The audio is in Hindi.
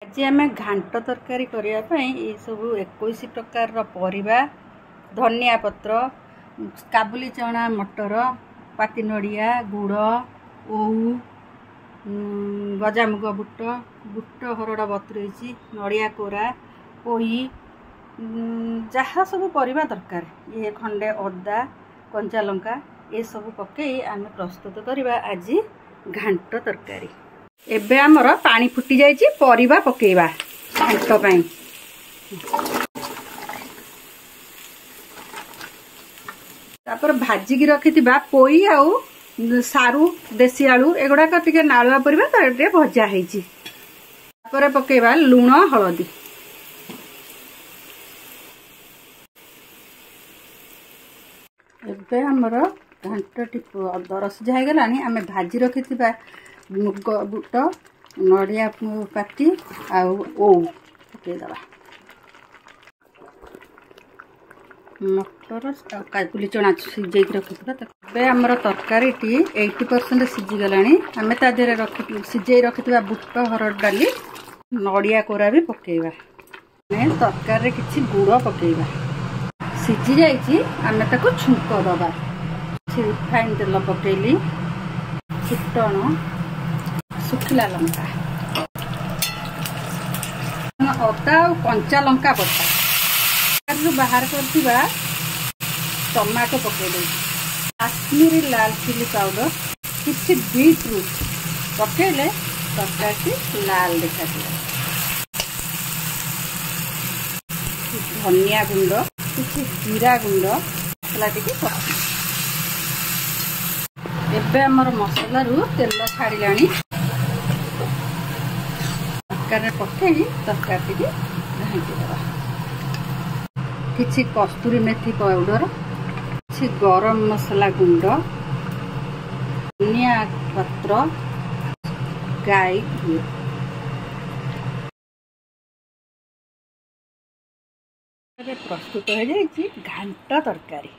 आज आम घांट तरकारी करने ये सब 21 प्रकार परिबा धनिया पत्र काबुली चना मटर पाती नड़िया गुड़ ओऊ गजामुग बुट बुट हरड़ बतुरई नड़िया कोरा पोई जहाँ सब परिबा दरकार ये खंडे अदा कंचा लंका ये सब पकई आम प्रस्तुत करवा आज घांट तरकारी। एबे आमर पानी फुटी जाइए परिबा पकेइबा घांट पाई। तापर भाजिकी रखिथिबा पोई आउ सारू देसी आलू एगुड़ाक टिके नालुआ परिबा तो भजा ହେଇଛି। तापर पकेइबा लूण हळदी एबे आमर घांटटी दरस जाइगलानी आमे भाजी रखिथिबा मुग बुट नड़िया पाती आउ पकईदबा मटर काबुली चना सीझे रखिए आमर तरकारी 80% सीझीगला आम तादेह सीझे रखि बुट हरड़ डाली नड़िया कोरा भी पकेइबा तरकारी किसी गुड़ पकेइबा सीझी जाइए आम ताको छुंक दबा रिफाइन तेल पकेली फुटण सुखिला लंका अदा और कंचा लंका बटा बाहर कर टमाटो पकई काश्मीरी लाल चिली पाउडर किसी बीटरूट पकेले तरकारी लाल देखा धनिया गुंड किसी जीरा गुंड मसला टी एबे हमर मसला रु तेल छाड़िला तरकारी पकई तरकारी घाटी दबा किसी कस्तूरी मेथी पाउडर किसी गरम मसला गुंड धनिया पत्र गाई प्रस्तुत हो जाइए घांट तरकारी।